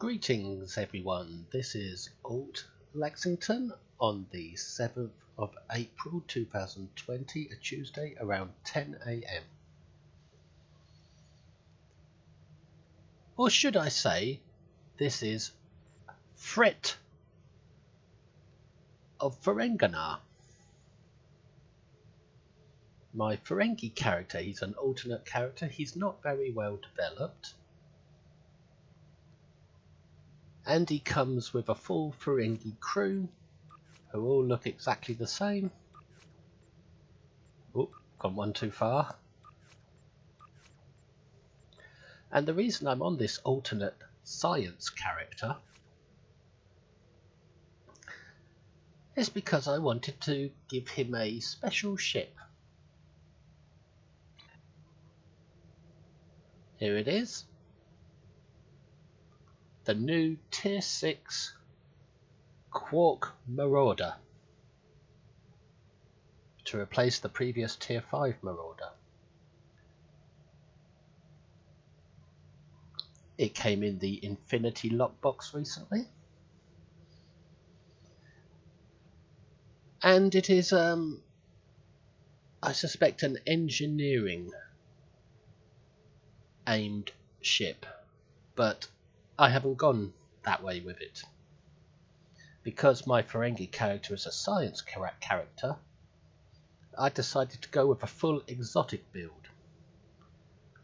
Greetings everyone, this is Alt Lexington on the 7th of April 2020, a Tuesday around 10 AM. Or should I say, this is Fret of Ferengi. My Ferengi character, he's an alternate character, he's not very well developed. And he comes with a full Ferengi crew, who all look exactly the same. Oh, gone one too far. And the reason I'm on this alternate science character is because I wanted to give him a special ship. Here it is. The new Tier 6 Quark Marauder to replace the previous Tier 5 Marauder. It came in the Infinity Lockbox recently. And it is, I suspect, an engineering aimed ship, but I haven't gone that way with it. Because my Ferengi character is a science character, I decided to go with a full exotic build,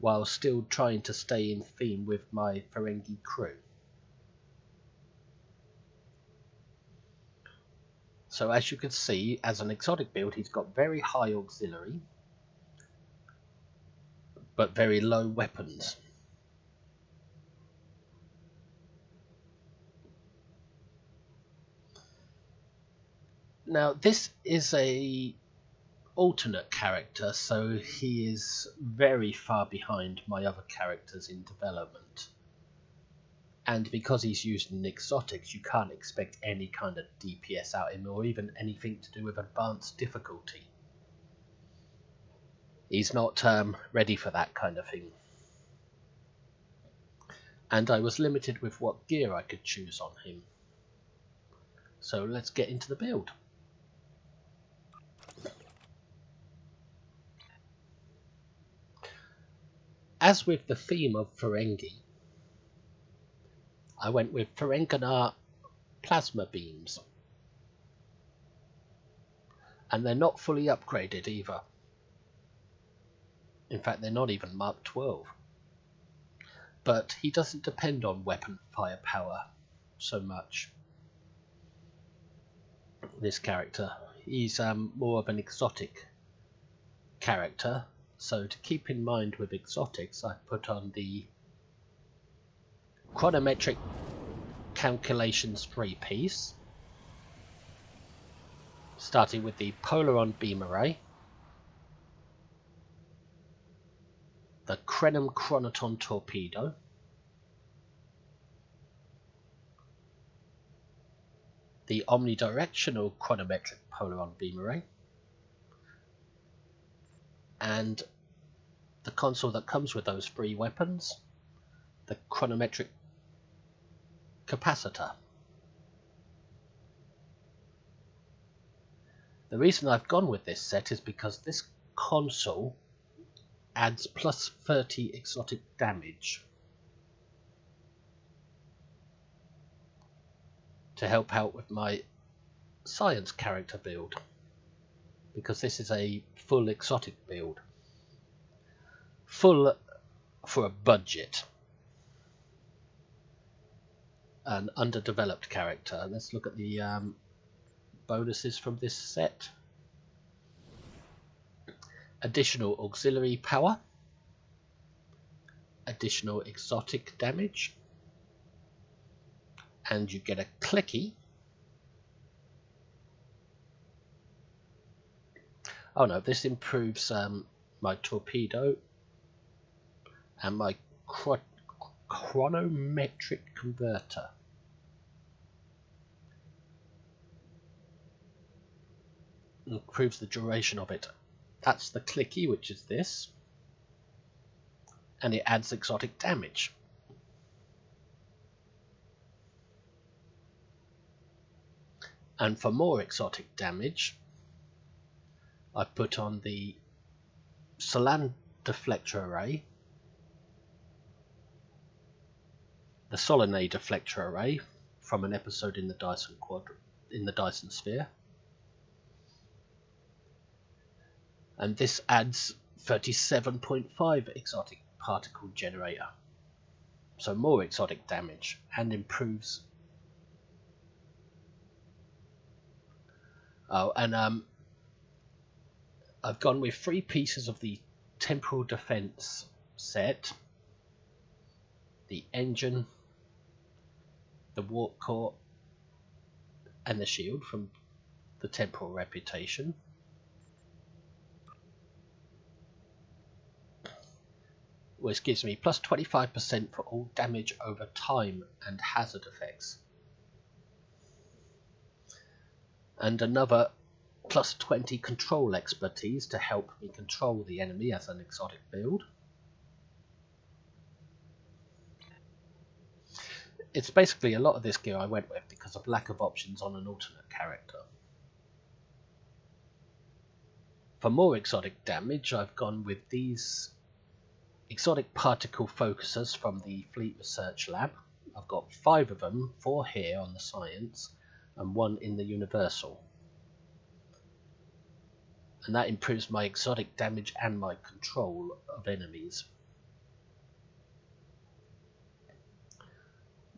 while still trying to stay in theme with my Ferengi crew. So as you can see, as an exotic build, he's got very high auxiliary, but very low weapons. Now this is a alternate character, so he is very far behind my other characters in development. And because he's using exotics, you can't expect any kind of DPS out of him, or even anything to do with advanced difficulty. He's not ready for that kind of thing. And I was limited with what gear I could choose on him. So let's get into the build. As with the theme of Ferengi, I went with Ferengi plasma beams. And they're not fully upgraded either. In fact, they're not even Mark 12. But he doesn't depend on weapon firepower so much. This character. He's more of an exotic character. So to keep in mind with exotics, I put on the chronometric calculations 3-piece, starting with the Polaron beam array, the Crenum chronoton torpedo, the omnidirectional chronometric Polaron beam array, and the console that comes with those 3 weapons, the chronometric capacitor. The reason I've gone with this set is because this console adds plus 30 exotic damage to help out with my science character build, because this is a full exotic build. Full for a budget. An underdeveloped character. Let's look at the bonuses from this set. Additional auxiliary power. Additional exotic damage. And you get a clicky. Oh no, this improves my torpedo and my chronometric converter. Improves the duration of it. That's the clicky, which is this. And it adds exotic damage. And for more exotic damage, I put on the Solan deflector array, the Solanae deflector array from an episode in the Dyson sphere, and this adds 37.5 exotic particle generator, so more exotic damage, and improves. I've gone with 3 pieces of the temporal defense set: the engine, the warp core, and the shield from the temporal reputation. Which gives me plus 25% for all damage over time and hazard effects. And another plus 20 control expertise to help me control the enemy as an exotic build. It's basically a lot of this gear I went with because of lack of options on an alternate character. For more exotic damage, I've gone with these exotic particle focusers from the Fleet Research Lab. I've got 5 of them, 4 here on the Science and 1 in the Universal. And that improves my exotic damage and my control of enemies.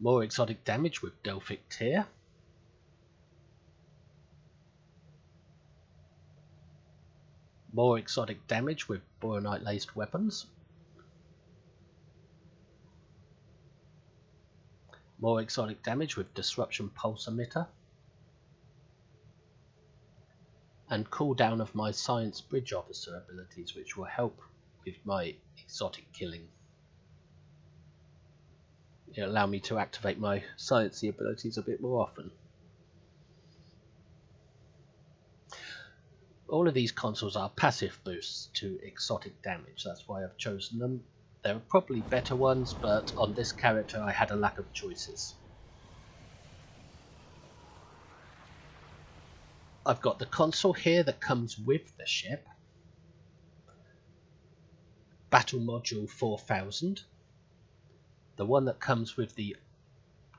More exotic damage with Delphic Tear. More exotic damage with boronite laced weapons. More exotic damage with Disruption Pulse Emitter. And cooldown of my Science Bridge Officer abilities, which will help with my exotic killing. It'll allow me to activate my sciencey abilities a bit more often. All of these consoles are passive boosts to exotic damage, that's why I've chosen them. There are probably better ones, but on this character I had a lack of choices. I've got the console here that comes with the ship. Battle Module 4000. The one that comes with the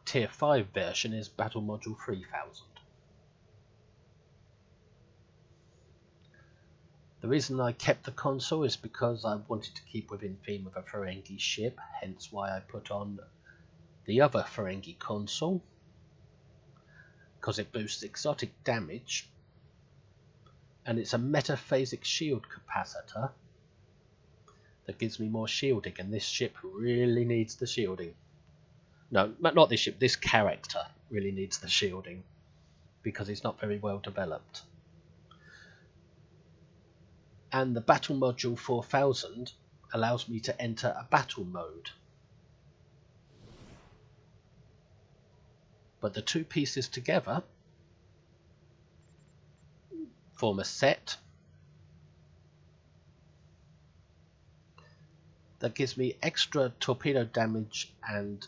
Tier 5 version is Battle Module 3000. The reason I kept the console is because I wanted to keep within theme of a Ferengi ship, hence why I put on the other Ferengi console, because it boosts exotic damage, and it's a metaphasic shield capacitor that gives me more shielding, and this ship really needs the shielding. No, not this ship, this character really needs the shielding, because it's not very well developed. And the Battle Module 4000 allows me to enter a battle mode. But the 2 pieces together form a set that gives me extra torpedo damage and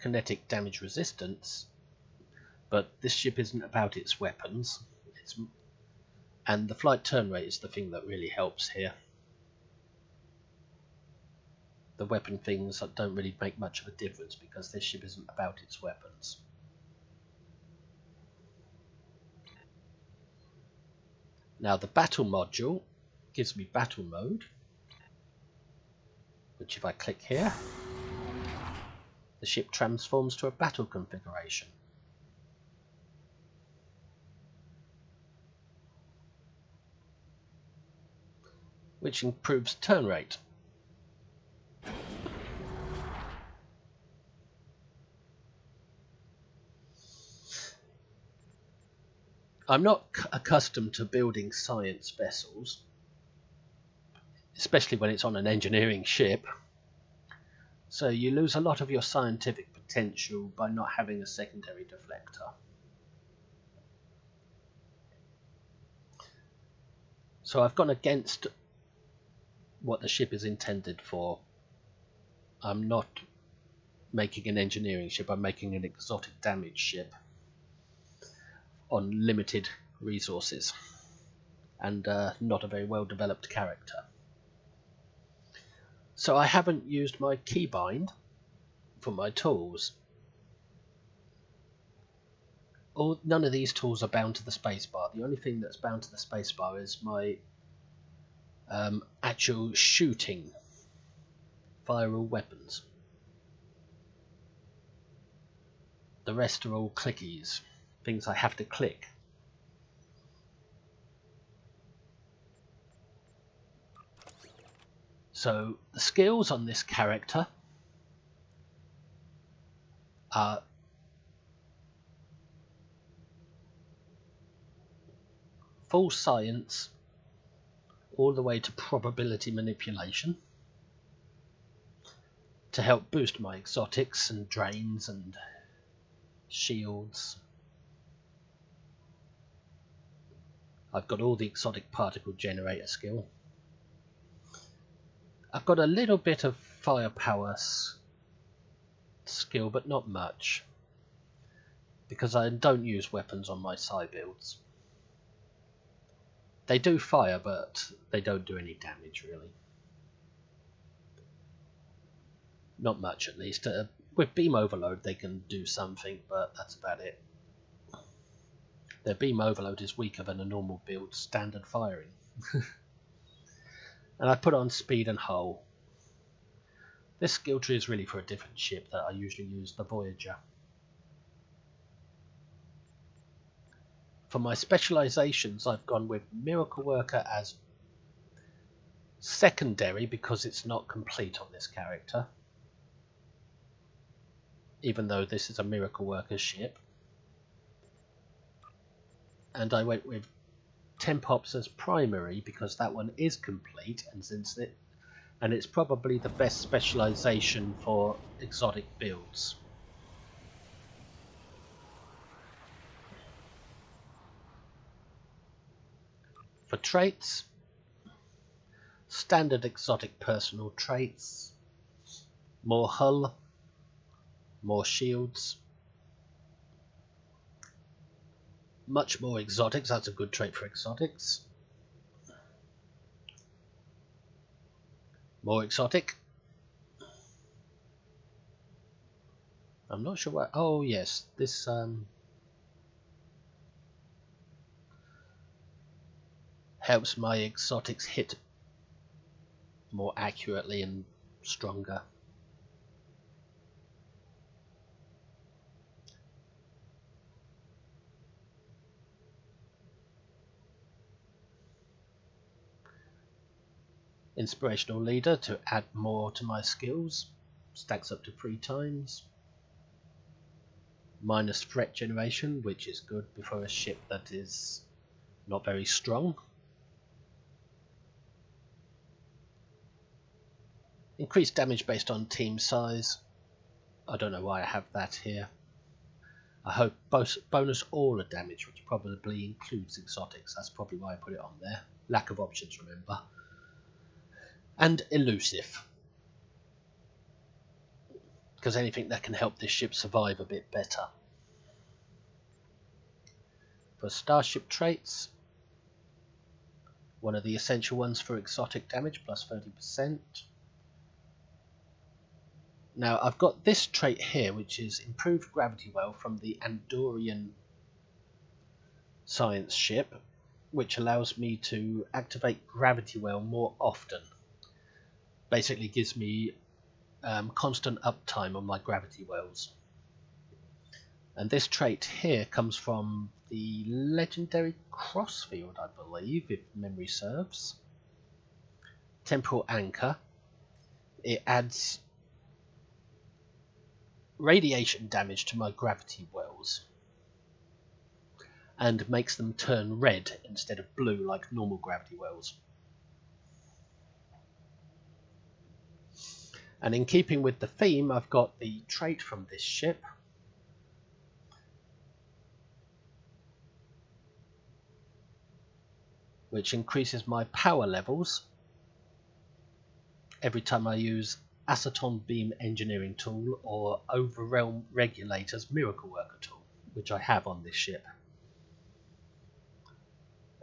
kinetic damage resistance, but this ship isn't about its weapons. And the flight turn rate is the thing that really helps here. The weapon things don't really make much of a difference because this ship isn't about its weapons. Now the battle module gives me battle mode, which if I click here, the ship transforms to a battle configuration. Which improves turn rate. I'm not accustomed to building science vessels, especially when it's on an engineering ship, so you lose a lot of your scientific potential by not having a secondary deflector. So I've gone against what the ship is intended for. I'm not making an engineering ship, I'm making an exotic damage ship. on limited resources and not a very well developed character. So I haven't used my keybind for my tools. None of these tools are bound to the spacebar. The only thing that's bound to the spacebar is my actual shooting fire all weapons. The rest are all clickies, things I have to click. So the skills on this character are full science all the way to probability manipulation to help boost my exotics and drains and shields. I've got all the exotic particle generator skill. I've got a little bit of firepower skill, but not much, because I don't use weapons on my psi builds. They do fire, but they don't do any damage really. Not much, at least. With beam overload they can do something, but that's about it. Their beam overload is weaker than a normal build standard firing. And I put on speed and hull. This skill tree is really for a different ship that I usually use, the Voyager. For my specializations, I've gone with Miracle Worker as secondary because it's not complete on this character, even though this is a Miracle Worker ship. And I went with Tempops as primary because that one is complete, and it's probably the best specialization for exotic builds. For traits, standard exotic personal traits, more hull, more shields, much more exotics. That's a good trait for exotics. More exotic. I'm not sure what. Oh yes, this helps my exotics hit more accurately and stronger. Inspirational leader to add more to my skills, stacks up to 3 times. Minus threat generation, which is good before a ship that is not very strong. Increased damage based on team size. I don't know why I have that here. I hope bonus aura damage, which probably includes exotics. That's probably why I put it on there. Lack of options, remember. And elusive, because anything that can help this ship survive a bit better. For starship traits, one of the essential ones for exotic damage, plus 30%. Now I've got this trait here, which is improved gravity well from the Andorian science ship, which allows me to activate gravity well more often. Basically gives me constant uptime on my gravity wells. And this trait here comes from the legendary Crossfield, I believe, if memory serves. Temporal Anchor. It adds radiation damage to my gravity wells and makes them turn red instead of blue like normal gravity wells. And in keeping with the theme, I've got the trait from this ship, which increases my power levels every time I use Aceton Beam Engineering Tool or Overrealm Regulator's Miracle Worker tool, which I have on this ship.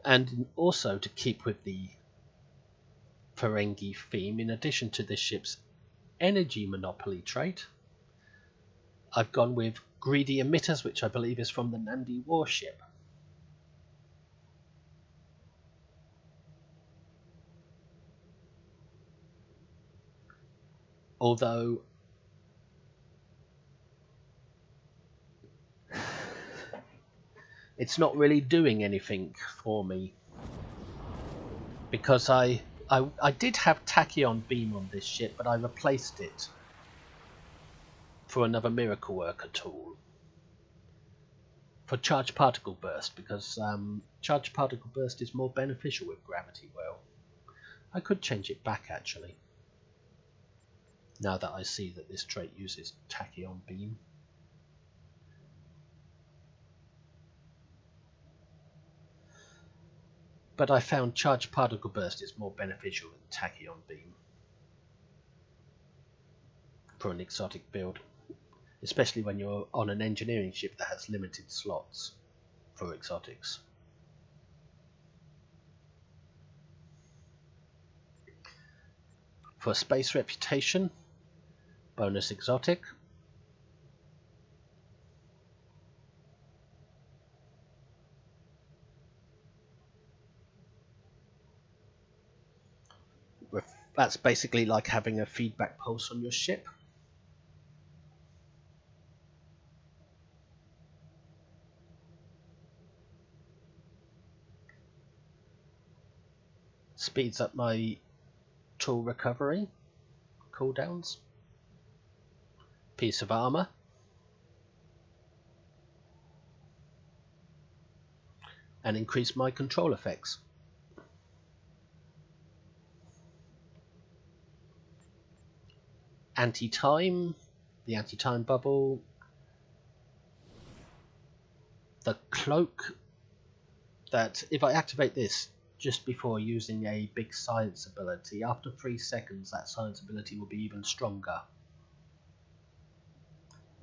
And also to keep with the Ferengi theme, in addition to this ship's energy monopoly trait, I've gone with greedy emitters, which I believe is from the Nandi warship. Although it's not really doing anything for me, because I did have tachyon beam on this ship, but I replaced it for another miracle worker tool for charged particle burst, because charged particle burst is more beneficial with gravity well. I could change it back actually, now that I see that this trait uses tachyon beam. But I found charged particle burst is more beneficial than tachyon beam for an exotic build, especially when you're on an engineering ship that has limited slots for exotics. For space reputation, bonus exotic. That's basically like having a feedback pulse on your ship. Speeds up my tool recovery cooldowns. Piece of armor. And increase my control effects. Anti-time, the anti-time bubble, the cloak, that if I activate this just before using a big science ability, after 3 seconds that science ability will be even stronger.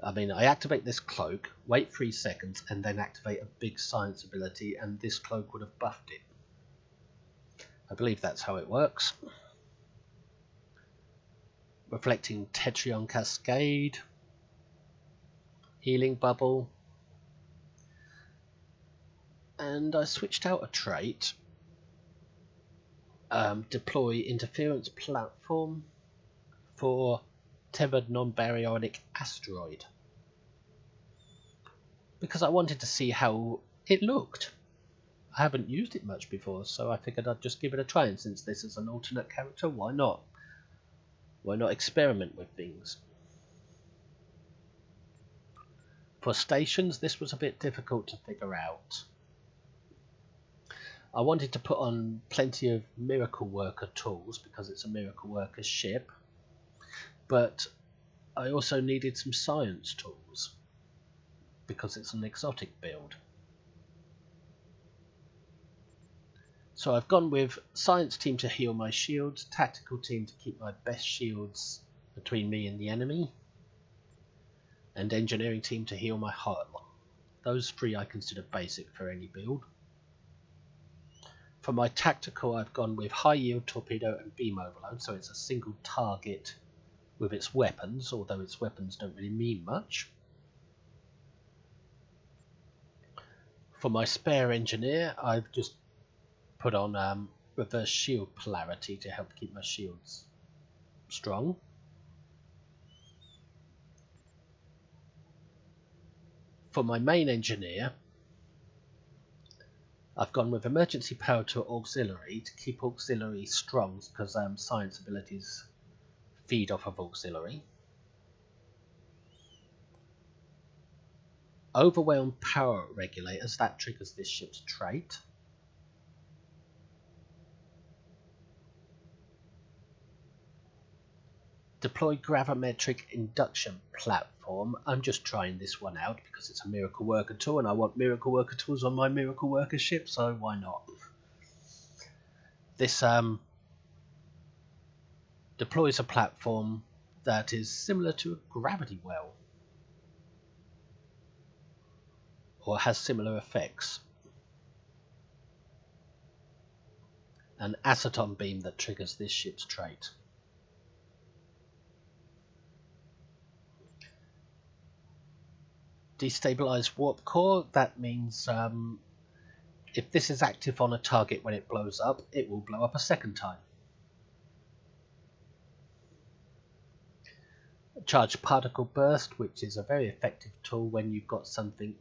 I mean, I activate this cloak, wait 3 seconds, and then activate a big science ability, and this cloak would have buffed it. I believe that's how it works. Reflecting Tetrion Cascade, Healing Bubble, and I switched out a trait. Deploy Interference Platform for Tethered Non-Baryonic Asteroid, because I wanted to see how it looked. I haven't used it much before, so I figured I'd just give it a try, and since this is an alternate character, why not? Why not experiment with things? For stations, this was a bit difficult to figure out. I wanted to put on plenty of miracle worker tools because it's a miracle worker ship, but I also needed some science tools because it's an exotic build. So I've gone with science team to heal my shields, tactical team to keep my best shields between me and the enemy, and engineering team to heal my hull. Those 3 I consider basic for any build. For my tactical, I've gone with high yield torpedo and beam overload, so it's a single target with its weapons, although its weapons don't really mean much. For my spare engineer, I've just put on reverse shield polarity to help keep my shields strong. For my main engineer, I've gone with emergency power to auxiliary to keep auxiliary strong, because science abilities feed off of auxiliary. Overwhelm power regulators, that triggers this ship's trait. Deploy gravimetric induction platform. I'm just trying this one out because it's a miracle worker tool and I want miracle worker tools on my miracle worker ship, so why not? This deploys a platform that is similar to a gravity well, or has similar effects. an aceton beam that triggers this ship's trait. Destabilize warp core, that means if this is active on a target when it blows up, it will blow up a second time. Charged particle burst, which is a very effective tool when you've got something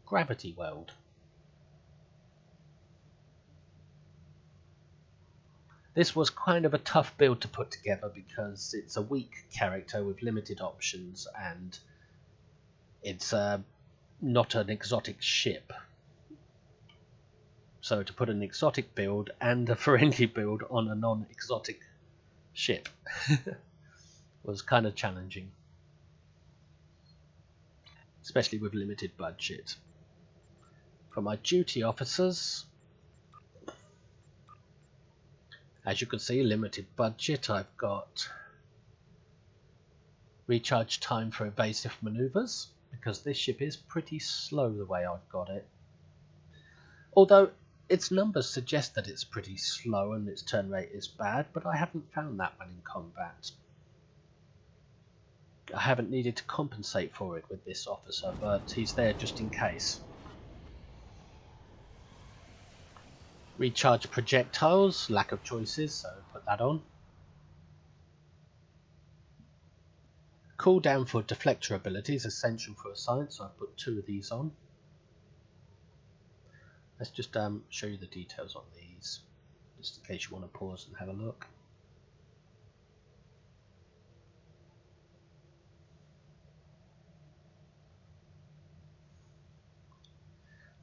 gravity weld. This was kind of a tough build to put together because it's a weak character with limited options and it's not an exotic ship. So to put an exotic build and a Ferengi build on a non-exotic ship was kind of challenging, especially with limited budget. For my duty officers, as you can see, limited budget. I've got recharge time for evasive maneuvers, because this ship is pretty slow the way I've got it. Although its numbers suggest that it's pretty slow and its turn rate is bad, but I haven't found that when in combat. I haven't needed to compensate for it with this officer, but he's there just in case. Recharge projectiles, lack of choices, so put that on. Cooldown for deflector abilities, essential for a science, so I put 2 of these on. Let's just show you the details on these, just in case you want to pause and have a look.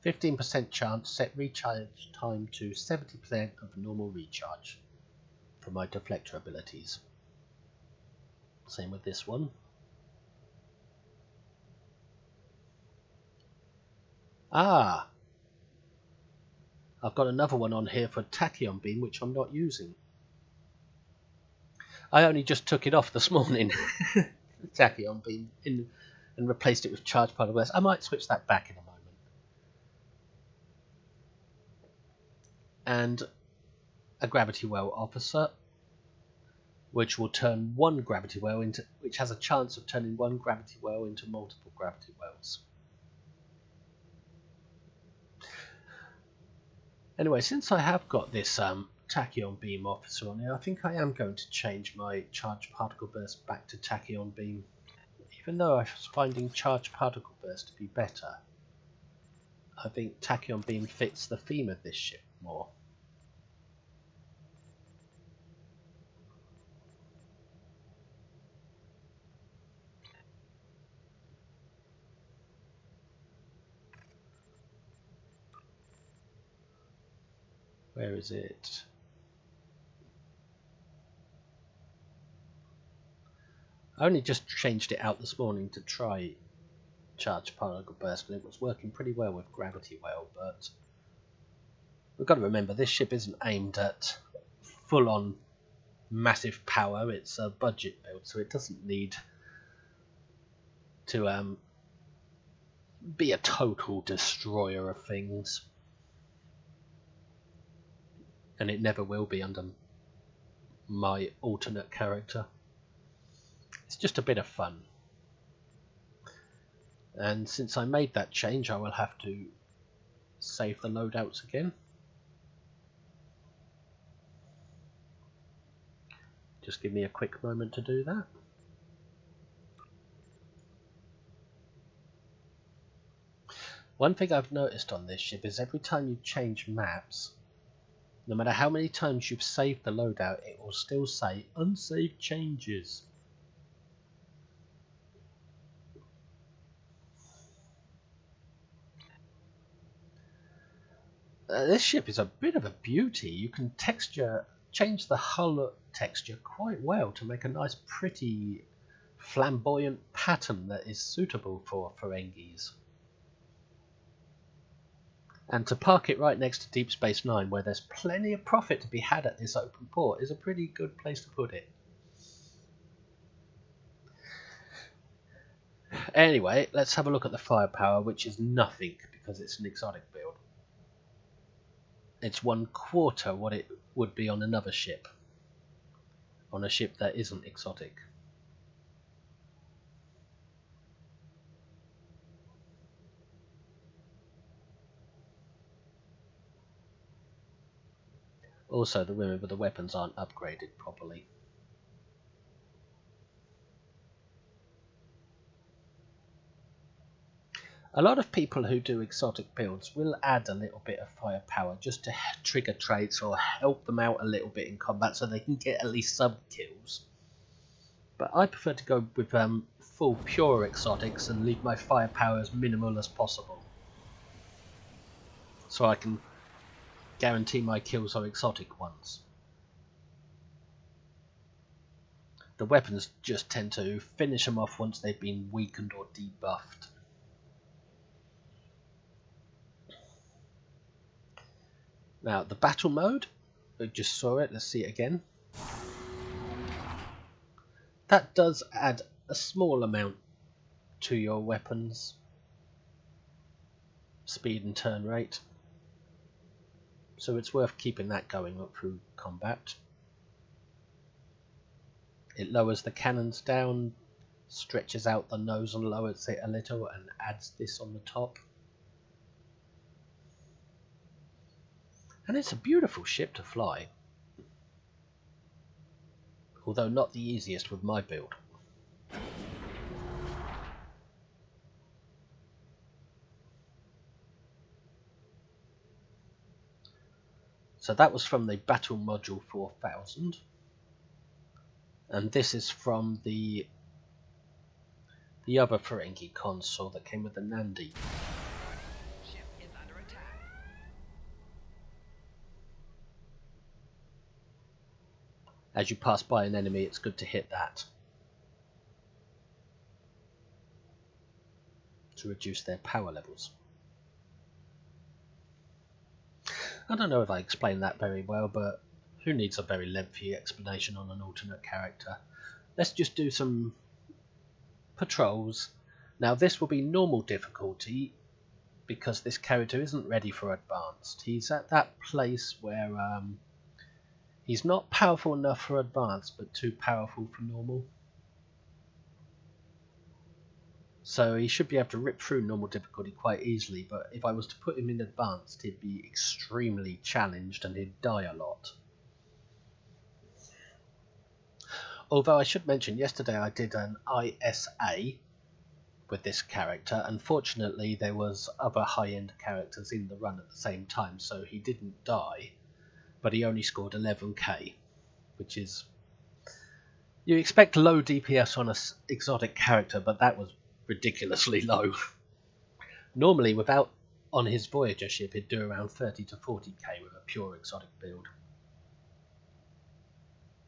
%, chance, set recharge time to 70% of normal recharge for my deflector abilities. Same with this one. I've got another one on here for tachyon beam, which I'm not using. I only just took it off this morning, tachyon beam, and replaced it with charge particle burst. I might switch that back in a moment. And a gravity well officer, which will turn one gravity well into, which has a chance of turning one gravity well into multiple gravity wells. Anyway, since I have got this tachyon beam officer on here, I think I am going to change my charge particle burst back to tachyon beam, even though I was finding charge particle burst to be better. I think tachyon beam fits the theme of this ship more. Where is it? I only just changed it out this morning to try charge particle burst, and it was working pretty well with gravity well, but we've got to remember this ship isn't aimed at full-on massive power. It's a budget build, so it doesn't need to be a total destroyer of things, and it never will be under my alternate character. It's just a bit of fun, and since I made that change, I will have to save the loadouts again. Just give me a quick moment to do that. One thing I've noticed on this ship is every time you change maps, no matter how many times you've saved the loadout, it will still say unsaved changes. This ship is a bit of a beauty. You can change the hull texture quite well to make a nice pretty flamboyant pattern that is suitable for Ferengis. And to park it right next to Deep Space Nine, where there's plenty of profit to be had at this open port, is a pretty good place to put it. Anyway, let's have a look at the firepower, which is nothing because it's an exotic build. It's 1/4 what it would be on another ship. On a ship that isn't exotic. Also, remember the weapons aren't upgraded properly. A lot of people who do exotic builds will add a little bit of firepower just to trigger traits or help them out a little bit in combat so they can get at least some kills. But I prefer to go with full pure exotics and leave my firepower as minimal as possible. So I can guarantee my kills are exotic ones. The weapons just tend to finish them off once they've been weakened or debuffed. Now, the battle mode, we just saw it, let's see it again. That does add a small amount to your weapons speed and turn rate, so it's worth keeping that going up through combat. It lowers the cannons down, stretches out the nose and lowers it a little, and adds this on the top. And it's a beautiful ship to fly, although not the easiest with my build. So that was from the Battle Module 4000, and this is from the other Ferengi console that came with the Nandi. Ship is under attack. As you pass by an enemy, it's good to hit that to reduce their power levels. I don't know if I explained that very well, but who needs a very lengthy explanation on an alternate character? Let's just do some patrols. Now this will be normal difficulty because this character isn't ready for advanced. He's at that place where he's not powerful enough for advanced, but too powerful for normal. So he should be able to rip through normal difficulty quite easily, but if I was to put him in advanced, he'd be extremely challenged and he'd die a lot. Although I should mention, yesterday I did an ISA with this character. Unfortunately, there was other high-end characters in the run at the same time, so he didn't die, but he only scored 11k, which is... You expect low DPS on an exotic character, but that was ridiculously low. Normally, without on his Voyager ship, he'd do around 30 to 40k with a pure exotic build.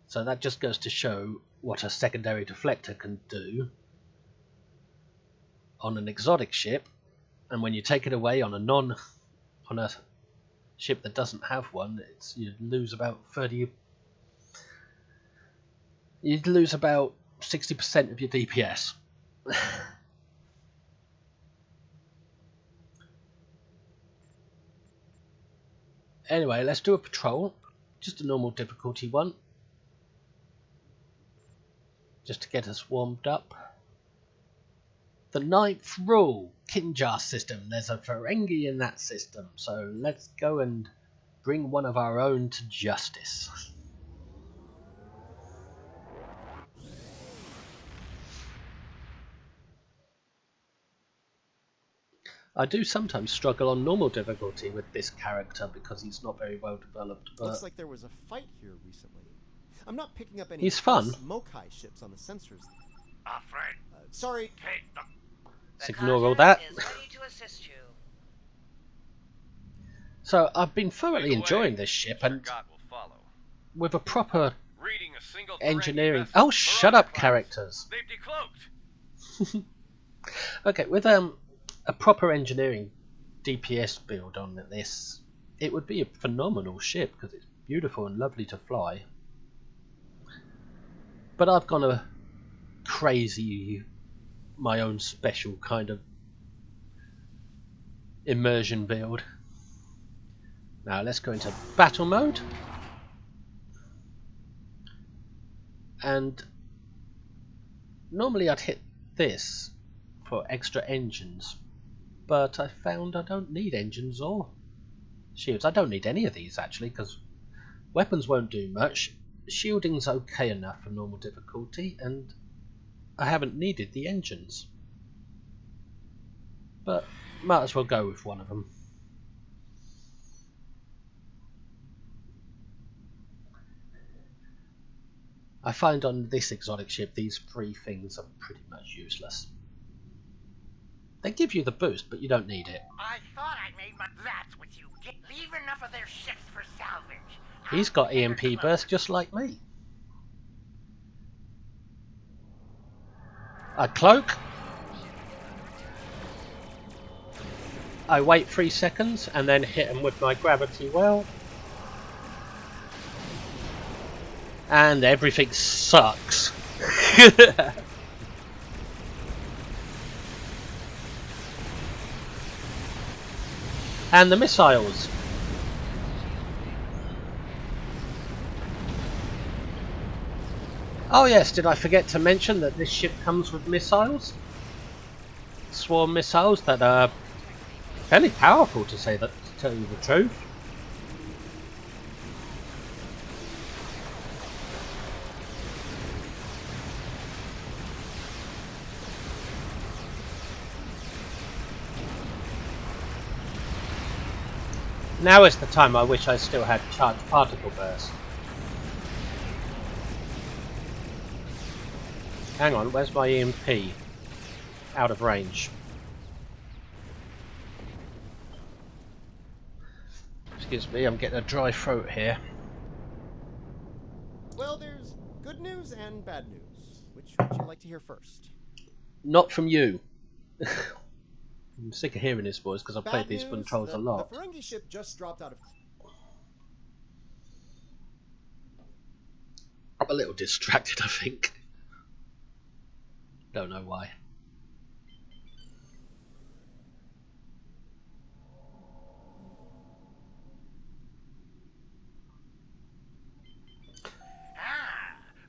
So that just goes to show what a secondary deflector can do on an exotic ship, and when you take it away on a ship that doesn't have one, you'd lose about 60% of your DPS. Anyway, let's do a patrol. Just a normal difficulty one. Just to get us warmed up. The 9th rule, Kinjar system. There's a Ferengi in that system, so let's go and bring one of our own to justice. I do sometimes struggle on normal difficulty with this character because he's not very well developed. But looks like there was a fight here recently. I'm not picking up any he's fun. Mokai ships on the sensors. Fred. Sorry. Take the... Let's ignore all that. Is ready to assist you. So I've been thoroughly enjoying this ship, and with a proper engineering... Oh, shut up, characters! They've decloaked. Okay, with a proper engineering DPS build on this, it would be a phenomenal ship because it's beautiful and lovely to fly. But I've gone a crazy, my own special kind of immersion build. Now let's go into battle mode. And normally I'd hit this for extra engines, but I found I don't need engines or shields. I don't need any of these actually, because weapons won't do much. Shielding's okay enough for normal difficulty, and I haven't needed the engines. But might as well go with one of them. I find on this exotic ship these three things are pretty much useless. They give you the boost, but you don't need it. I thought I made my... That's what you get. Leave enough of their ships for salvage. He's got EMP burst just like me. I cloak. I wait 3 seconds and then hit him with my gravity well. And everything sucks. And the missiles. Oh yes, did I forget to mention that this ship comes with missiles? Swarm missiles that are fairly powerful, to tell you the truth. Now is the time I wish I still had charged particle burst. Hang on, where's my EMP? Out of range. Excuse me, I'm getting a dry throat here. Well, there's good news and bad news. Which would you like to hear first? Not from you. I'm sick of hearing this voice because I've Bad played these news, controls a lot. The Ferengi ship just dropped out of... I'm a little distracted, I think. Don't know why.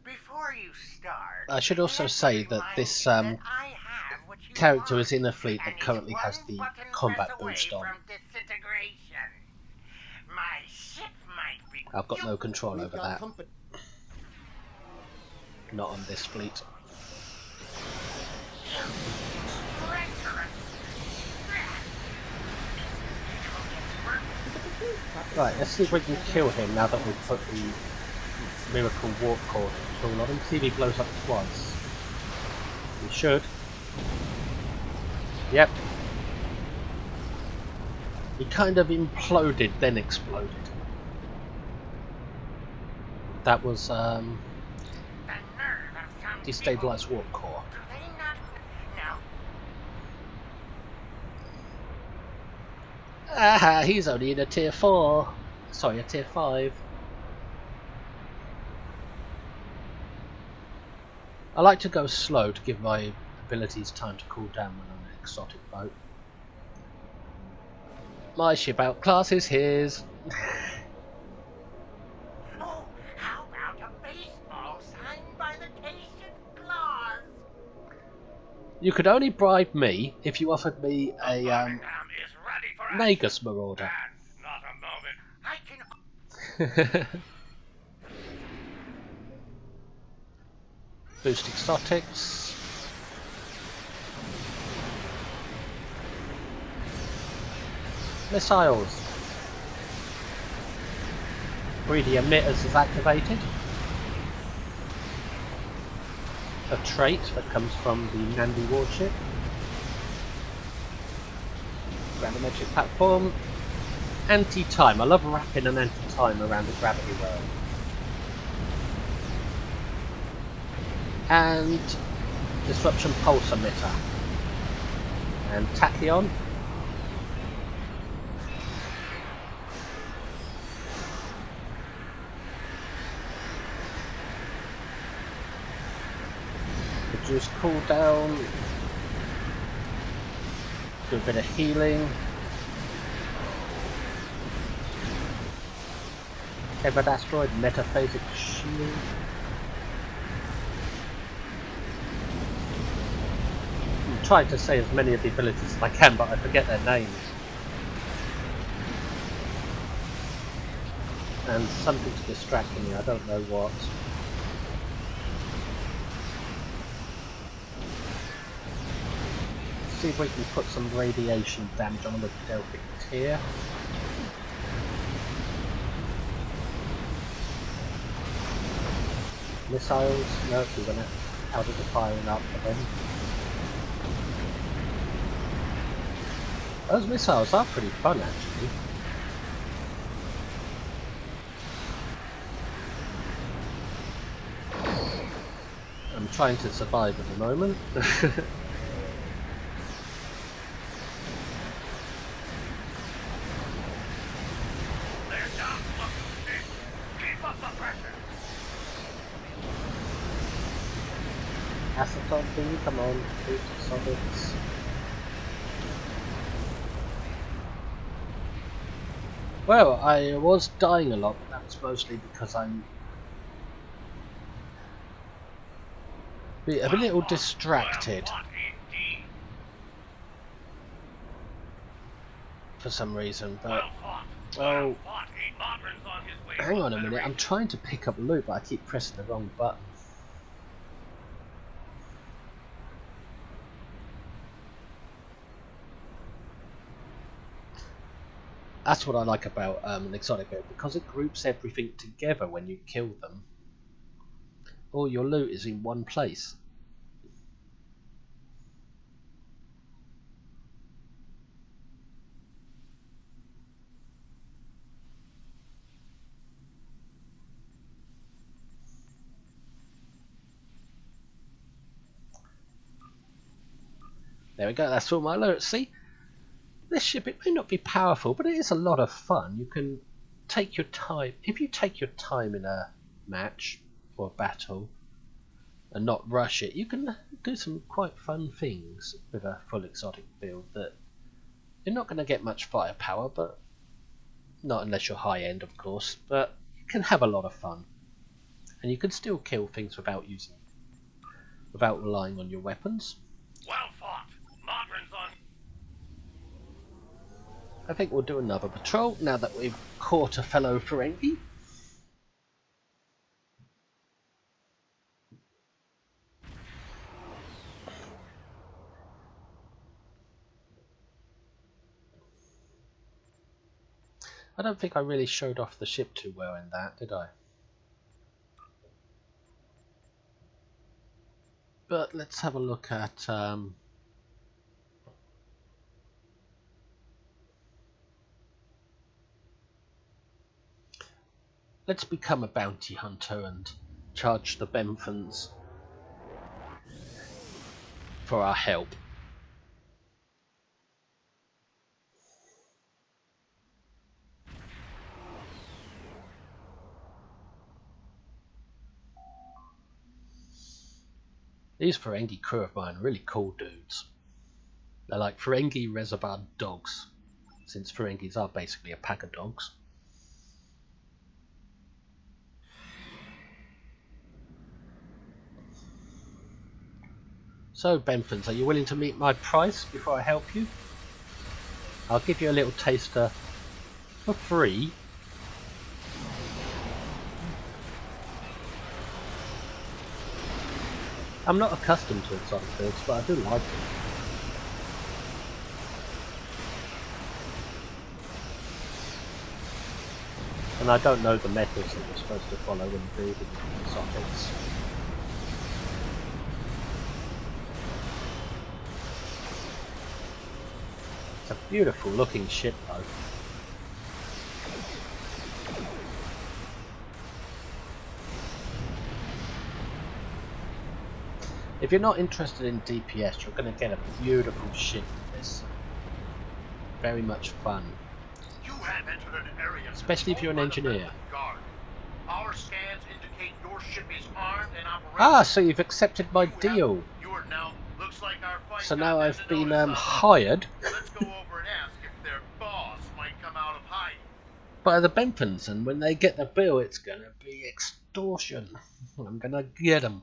Before you start, I should also say that this character is in a fleet that currently has the combat boost on. My ship might be... I've got no control We've over got that. company. Not on this fleet. Right, let's see if we can kill him now that we've put the Miracle Warp Core tool on him. See if he blows up twice. He should. Yep. He kind of imploded, then exploded. That was destabilized warp core. Ah, he's only in a tier 4. Sorry, a tier 5. I like to go slow to give my abilities time to cool down when on an exotic boat. My ship outclasses his. Oh, how about a baseball signed by the patient clause? You could only bribe me if you offered me a is ready for Nagus Marauder. Not a moment. I can... Boost exotics. Missiles. Greedy emitters is activated. A trait that comes from the Nandi warship. Gravimetric platform. Anti-time. I love wrapping an anti-time around the gravity well. And disruption pulse emitter. And tachyon. Reduce cooldown. Do a bit of healing. Tethered asteroid, metaphasic shield. I'm trying to say as many of the abilities as I can, but I forget their names. And something to distract me, I don't know what. See if we can put some radiation damage on the Delphic tier. Missiles? No, we're gonna out of the firing up for them. Those missiles are pretty fun actually. I'm trying to survive at the moment. Acetone thingy, come on, boost solids. Well, I was dying a lot, but that's mostly because I'm a little distracted for some reason, but oh, hang on a minute, I'm trying to pick up loot, but I keep pressing the wrong button. That's what I like about an exotic build, because it groups everything together when you kill them. All your loot is in one place. There we go, that's all my loot. See? This ship, it may not be powerful, but it is a lot of fun. You can take your time. If you take your time in a match or a battle and not rush it, you can do some quite fun things with a full exotic build that you're not going to get much firepower, but not unless you're high end, of course, but you can have a lot of fun. And you can still kill things without relying on your weapons. Well fought. Modrons on. I think we'll do another patrol now that we've caught a fellow Ferengi. I don't think I really showed off the ship too well in that, did I? But let's have a look at let's become a bounty hunter and charge the Benthans for our help. These Ferengi crew of mine are really cool dudes. They're like Ferengi reservoir dogs, since Ferengis are basically a pack of dogs. So Benthans, are you willing to meet my price before I help you? I'll give you a little taster for free. I'm not accustomed to exotic builds, but I do like them. And I don't know the methods that you're supposed to follow when building exotics. It's a beautiful looking ship though. If you're not interested in DPS, you're going to get a beautiful ship with this. Very much fun. You have entered an area. Especially if you're an engineer. Guard. Our scans indicate your ship is armed and operational. Ah, so you've accepted my deal. You are now. Looks like our fight. So now I've been hired. Let's go over and ask if their boss might come out of hiding. by the Benthans, and when they get the bill, it's gonna be extortion. I'm gonna get them.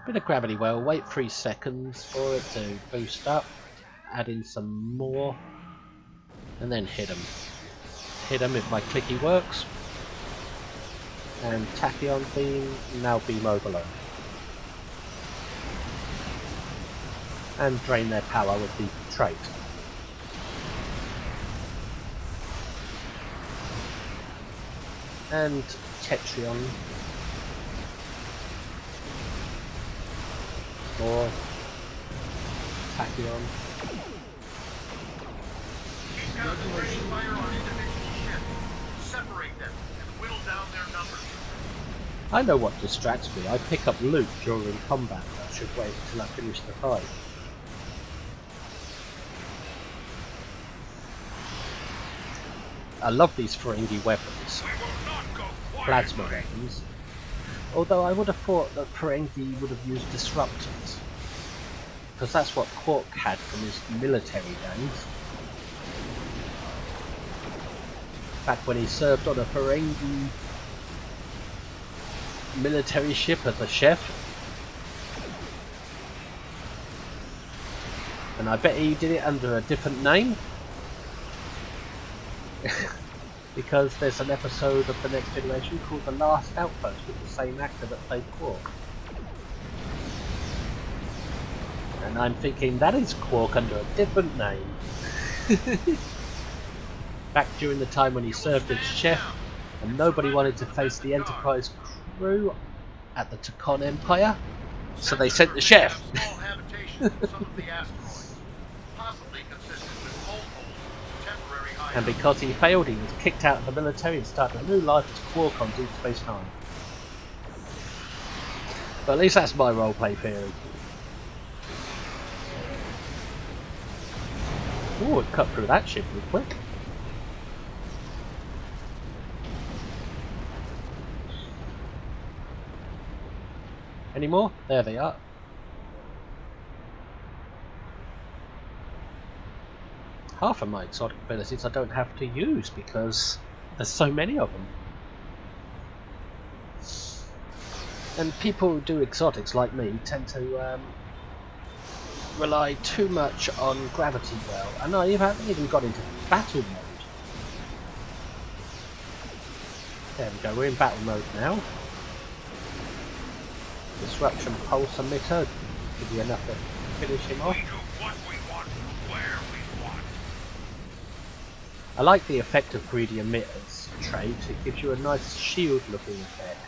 Bit of gravity well, wait 3 seconds for it to boost up, add in some more, and then hit them. Hit them if my clicky works. And tachyon beam, now beam overload. And drain their power with the trait. And Tetrion. More tachyon. Concentrating fire on individual ships. Separate them and whittle down their numbers. I know what distracts me. I pick up loot during combat. I should wait until I finish the fight. I love these Ferengi weapons. Plasma weapons. Although I would have thought that Ferengi would have used disruptors. Because that's what Quark had from his military days. Back when he served on a Ferengi military ship as a chef. And I bet he did it under a different name. Because there's an episode of The Next Generation called The Last Outpost with the same actor that played Quark. And I'm thinking that is Quark under a different name. Back during the time when he served as chef and nobody wanted to face the Enterprise crew at the Takon Empire, so they sent the chef. Small habitations in some of the asteroids, possibly consistent with multiple temporary hideouts. And because he failed, he was kicked out of the military and started a new life as Quark on Deep Space Nine. But at least that's my roleplay theory. Ooh, it cut through that ship real quick. Any more? There they are. Half of my exotic abilities I don't have to use because there's so many of them. And people who do exotics like me tend to rely too much on gravity well, and I haven't even got into battle mode. There we go, we're in battle mode now. Disruption pulse emitter should be enough to finish him off. We do what we want, where we want. I like the effect of greedy emitters trait, it gives you a nice shield looking effect.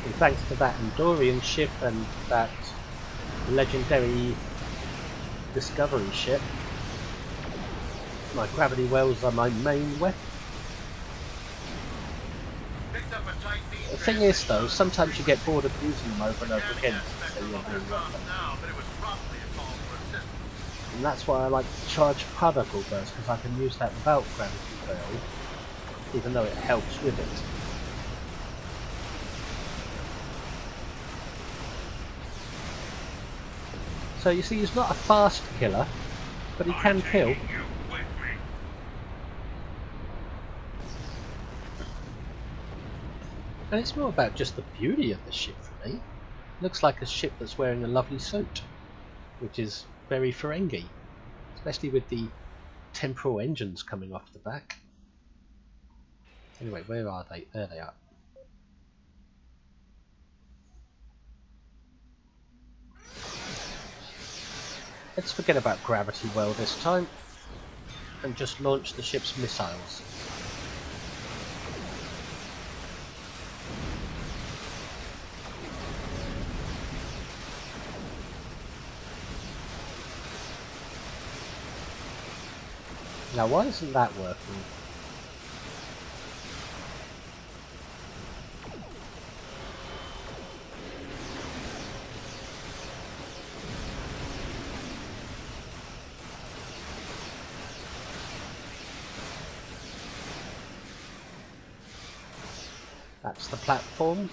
And thanks to that Endorian ship and that legendary Discovery ship, my gravity wells are my main weapon. Picked up a tight beam. The thing is though, sometimes you get bored of using them over and over again, so you're doing weapon. Now, but it was probably a call for assistance. And that's why I like to charge particle burst, because I can use that without gravity well, even though it helps with it. So you see, he's not a fast killer, but he can kill. You with me. And it's more about just the beauty of the ship for me. Looks like a ship that's wearing a lovely suit, which is very Ferengi, especially with the temporal engines coming off the back. Anyway, where are they? There they are. Let's forget about gravity well this time and just launch the ship's missiles. Now why isn't that working? That's the platform.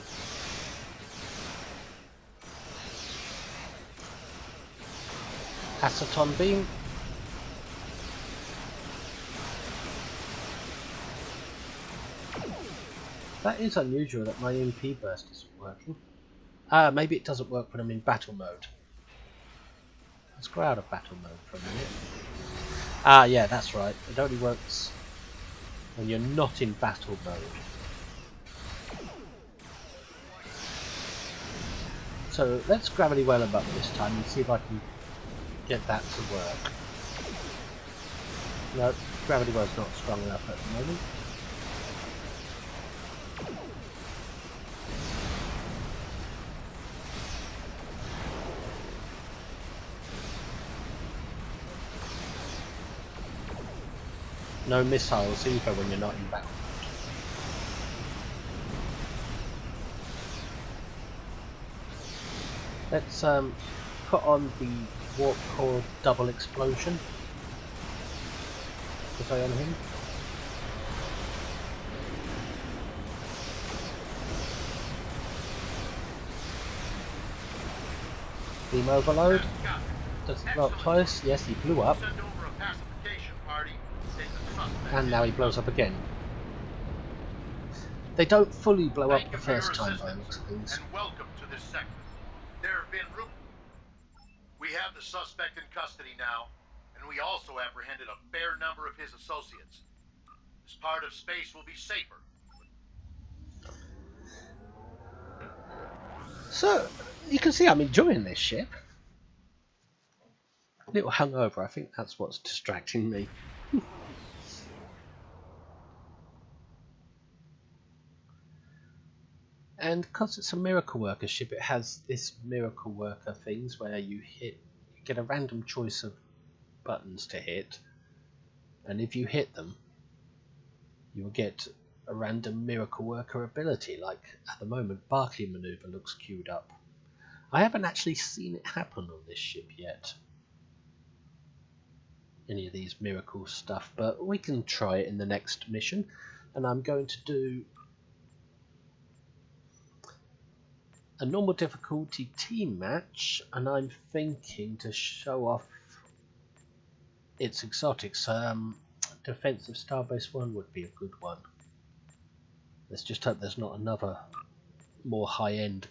Aceton beam. That is unusual that my MP burst isn't working. Maybe it doesn't work when I'm in battle mode. Let's go out of battle mode for a minute. Yeah, that's right. It only works when you're not in battle mode. So let's gravity well him up this time and see if I can get that to work. No, gravity well's not strong enough at the moment. No missiles either when you're not in battle mode. Let's put on the warp core double explosion. Was I on him? Beam overload. Does it blow up twice? Yes, he blew up. And now he blows up again. They don't fully blow up the first time by the looks of things. And welcome to this sector. There have been we have the suspect in custody now, and we also apprehended a fair number of his associates. This part of space will be safer. So, you can see I'm enjoying this ship. A little hungover, I think that's what's distracting me. And because it's a miracle worker ship, it has this miracle worker things where you get a random choice of buttons to hit, and if you hit them, you will get a random miracle worker ability. Like at the moment, Barclay maneuver looks queued up. I haven't actually seen it happen on this ship yet, any of these miracle stuff, but we can try it in the next mission. And I'm going to do a normal difficulty team match, and I'm thinking to show off its exotics. Defense of Starbase 1 would be a good one. Let's just hope there's not another more high-end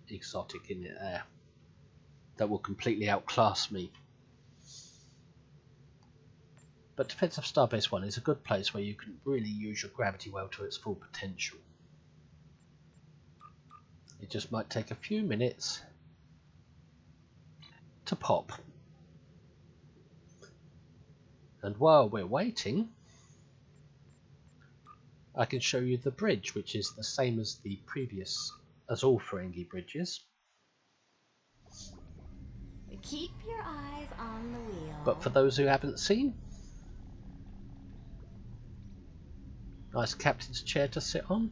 exotic in it there that will completely outclass me. But Defense of Starbase 1 is a good place where you can really use your gravity well to its full potential. It just might take a few minutes to pop. And while we're waiting, I can show you the bridge, which is the same as the previous, as all Ferengi bridges. Keep your eyes on the wheel. But for those who haven't seen, nice captain's chair to sit on.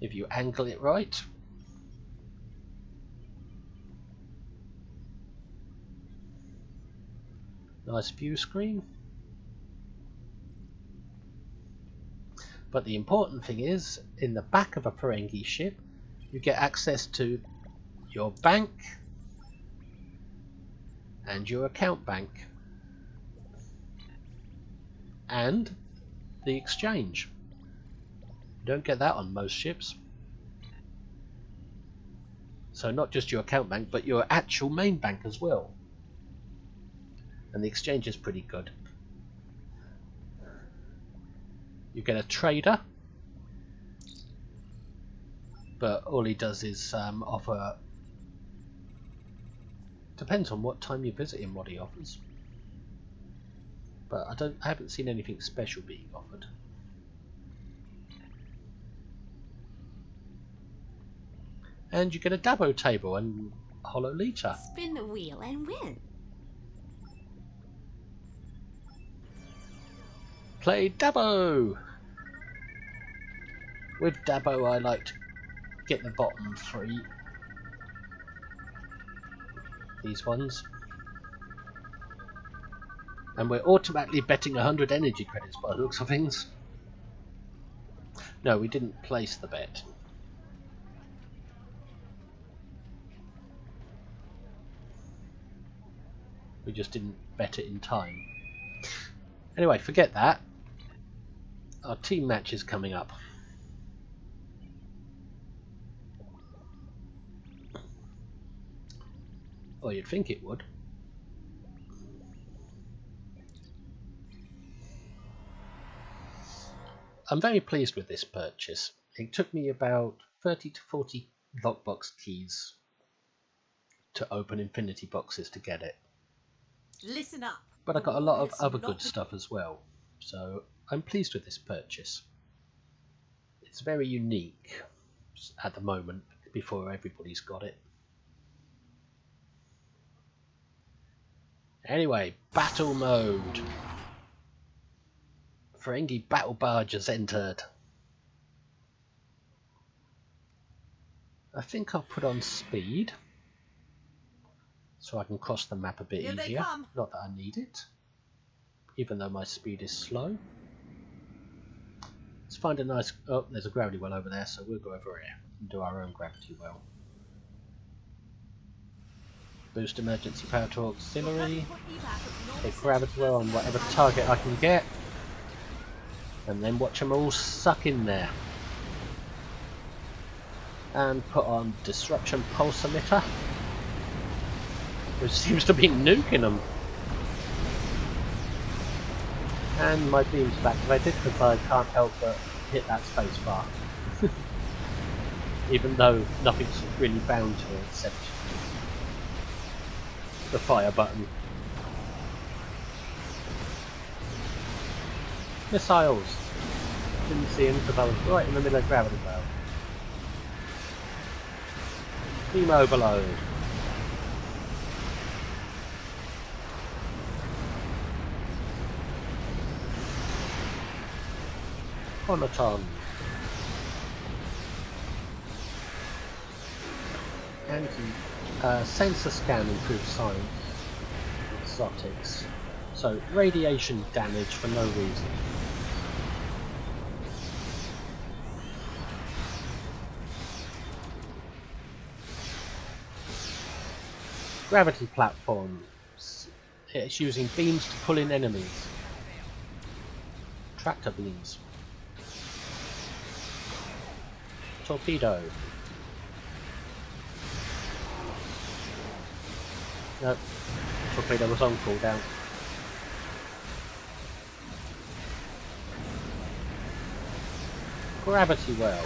If you angle it right. Nice view screen. But the important thing is, in the back of a Ferengi ship, you get access to your bank and your account bank and the exchange. You don't get that on most ships. So not just your account bank, but your actual main bank as well. And the exchange is pretty good. You get a trader, but all he does is offer. Depends on what time you visit him, what he offers. But I haven't seen anything special being offered. And you get a Dabo table and hollow liter. Spin the wheel and win. Play Dabo! With Dabo I like to get the bottom three. These ones. And we're automatically betting 100 energy credits by the looks of things. No, we didn't place the bet. We just didn't bet it in time. Anyway, forget that. Our team match is coming up. Or you'd think it would. I'm very pleased with this purchase. It took me about 30 to 40 lockbox keys to open infinity boxes to get it. Listen up. But I The got a war lot of has other not good been- stuff as well. So I'm pleased with this purchase. It's very unique at the moment before everybody's got it. Anyway, battle mode. Ferengi battle barge has entered. I think I'll put on speed so I can cross the map a bit Here they easier. come. Not that I need it, even though my speed is slow. Let's find a nice... Oh, there's a gravity well over there, so we'll go over here and do our own gravity well. Boost emergency power to auxiliary. Take gravity well on whatever target I can get. And then watch them all suck in there. And put on disruption pulse emitter, which seems to be nuking them. And my beam's activated because I can't help but hit that space bar. Even though nothing's really bound to it except the fire button. Missiles! Didn't see him because I was right in the middle of gravity well. Beam overload. Phonoton. Sensor scan improves science. Exotics. So radiation damage for no reason. Gravity platforms. It's using beams to pull in enemies. Tractor beams. Torpedo. Nope. Torpedo was on cooldown. Gravity well.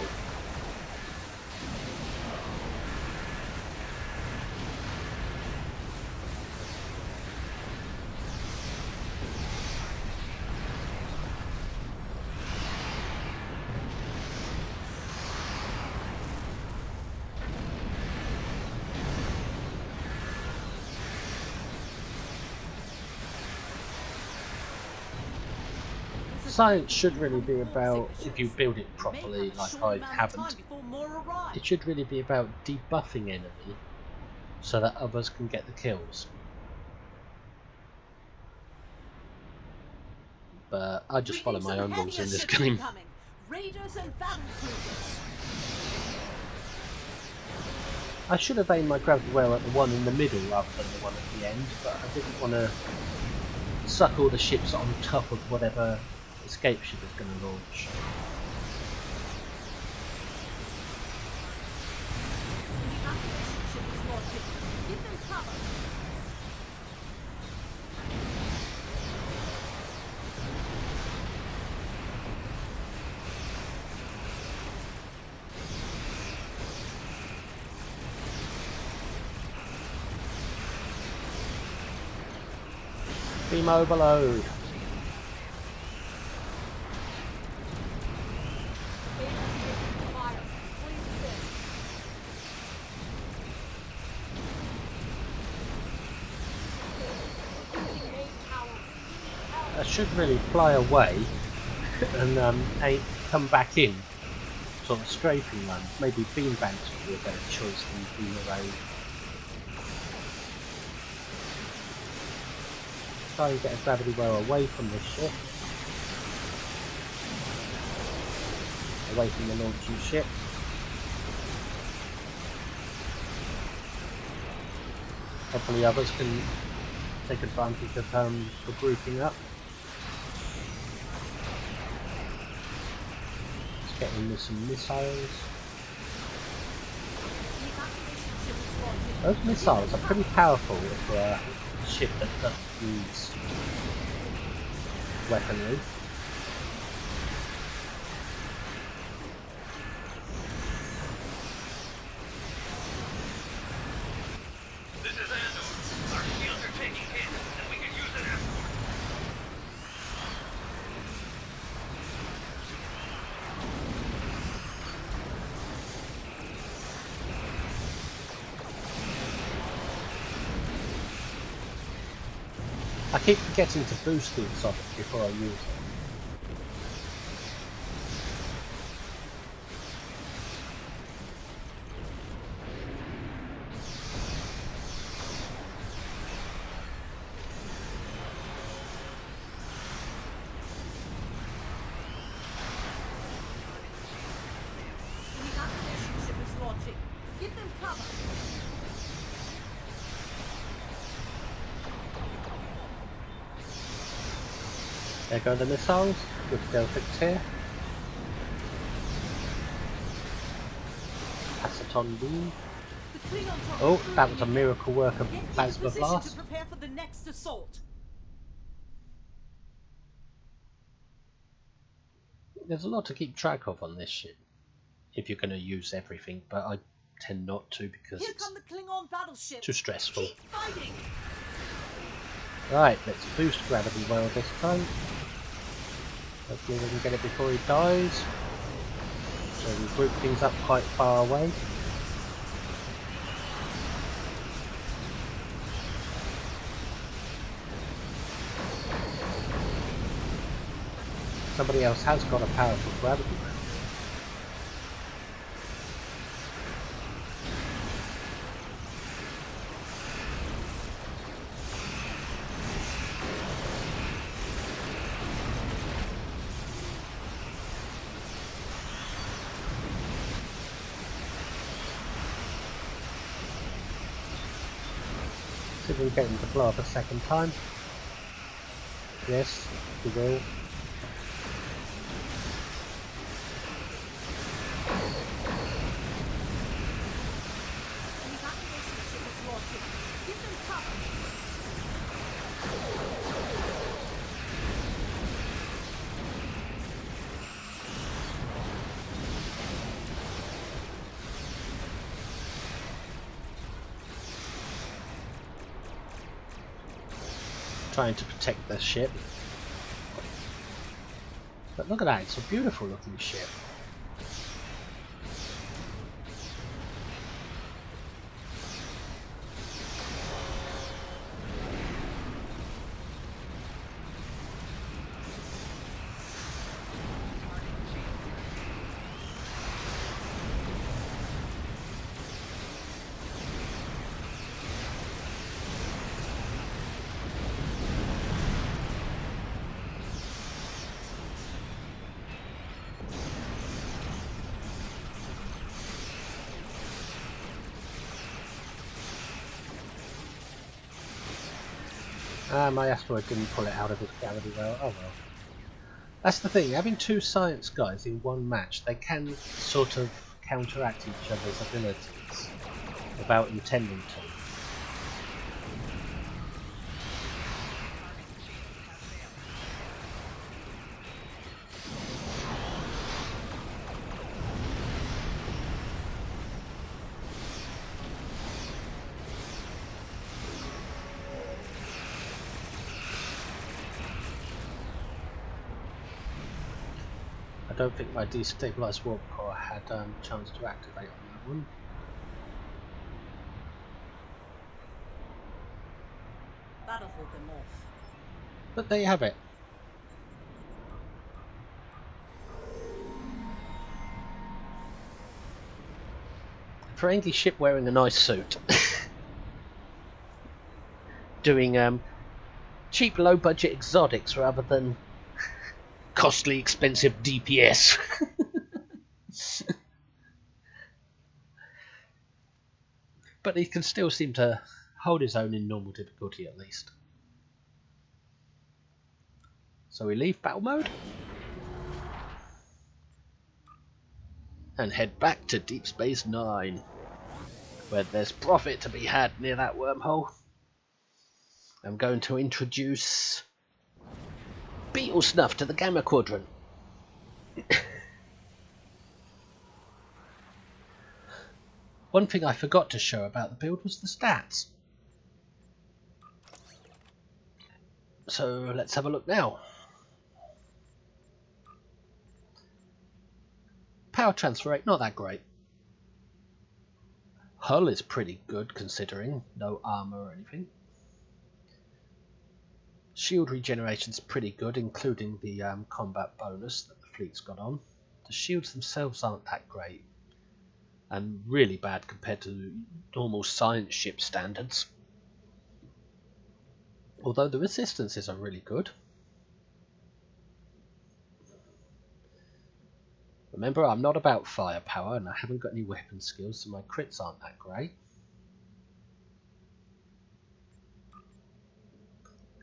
Science should really be about, if you build it properly like I haven't, it should really be about debuffing enemy so that others can get the kills. But I just follow my own rules in this game. Raiders and battle cruisers. I should have aimed my gravity well at the one in the middle rather than the one at the end, but I didn't want to suck all the ships on top of whatever escape ship is going to launch. Give them cover. Beam overload. I should really fly away and come back in, sort of strafing run. Maybe beam banks would be a better choice than beam away. Try and get a gravity well away from this ship, away from the launching ship. Hopefully others can take advantage of the grouping up. Let's get in with some missiles. Those missiles are pretty powerful for a ship that doesn't use weaponry. This is Andor. Our shields are taking hits, and we can use an escort. I keep forgetting to boost the exotic before I use it. Ship is launching. Give them cover. There go the missiles. Good go fix here. Aceton beam. The Klingons are Oh, recruiting that was a again. miracle work of Get into plasma position blast. to prepare for the next assault. There's a lot to keep track of on this ship, if you're going to use everything, but I tend not to because Here it's come the Klingon battleships. too stressful. Keep fighting. Right, let's boost gravity well this time. Hopefully we can get it before he dies. So we group things up quite far away. Somebody else has got a powerful gravity well. See if we can get him to blow up a second time. Yes, we will. The evacuation ship is launching. Give them cover. Trying to protect the ship. But look at that, it's a beautiful looking ship. Ah, my asteroid didn't pull it out of its gravity well. Oh well. That's the thing, having two science guys in one match, they can sort of counteract each other's abilities without intending to. I don't think my destabilized warp core had a chance to activate on that one. That'll hold them off. But there you have it. Ferengi ship wearing a nice suit. Doing cheap low budget exotics rather than costly expensive DPS. But he can still seem to hold his own in normal difficulty at least. So we leave battle mode and head back to Deep Space Nine, where there's profit to be had near that wormhole. I'm going to introduce beetle snuff to the Gamma Quadrant. One thing I forgot to show about the build was the stats. So let's have a look now. Power transfer rate, not that great. Hull is pretty good considering, no armor or anything. Shield regeneration's pretty good, including the combat bonus that the fleet's got on. The shields themselves aren't that great, and really bad compared to normal science ship standards. Although the resistances are really good. Remember, I'm not about firepower, and I haven't got any weapon skills, so my crits aren't that great.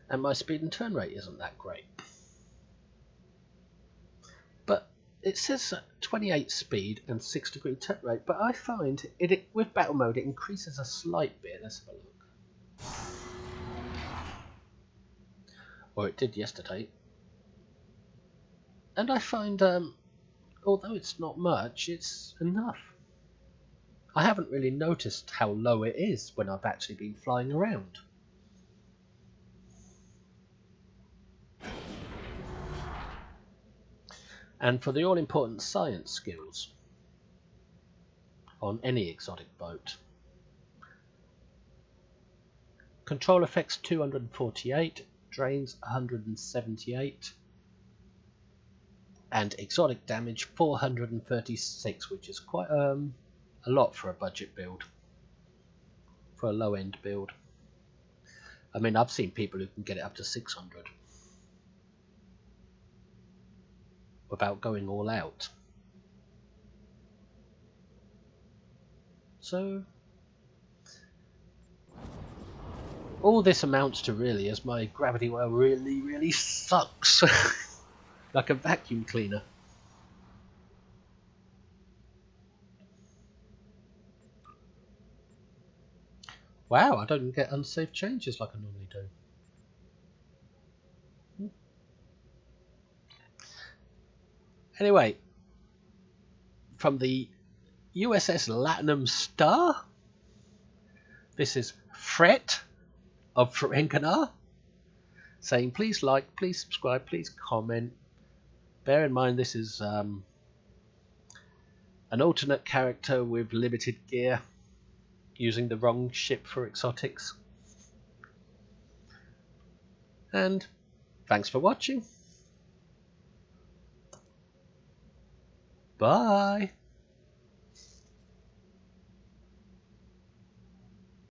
And my speed and turn rate isn't that great. But it says 28 speed and 6 degree turn rate, but I find with battle mode it increases a slight bit. Let's have a look. Or it did yesterday. And I find, although it's not much, it's enough. I haven't really noticed how low it is when I've actually been flying around. And for the all-important science skills on any exotic boat. Control effects 248, drains 178, and exotic damage 436, which is quite a lot for a budget build, for a low-end build. I mean, I've seen people who can get it up to 600 without going all out. So all this amounts to really is my gravity well really sucks. Like a vacuum cleaner. Wow, I don't get unsafe changes like I normally do. Anyway, from the USS Latinum Star, this is Fret of Ferengi, saying please like, please subscribe, please comment. Bear in mind this is an alternate character with limited gear, using the wrong ship for exotics. And thanks for watching. Bye.